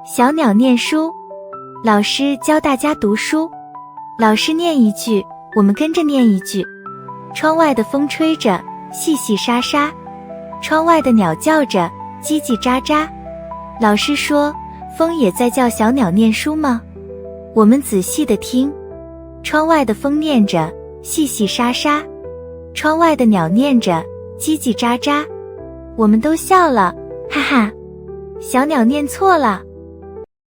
小鸟念书，老师教大家读书。老师念一句，我们跟着念一句。窗外的风吹着，细细沙沙；窗外的鸟叫着，叽叽喳喳。老师说，风也在叫小鸟念书吗？我们仔细地听，窗外的风念着，细细沙沙；窗外的鸟念着，叽叽喳喳。我们都笑了，哈哈。小鸟念错了。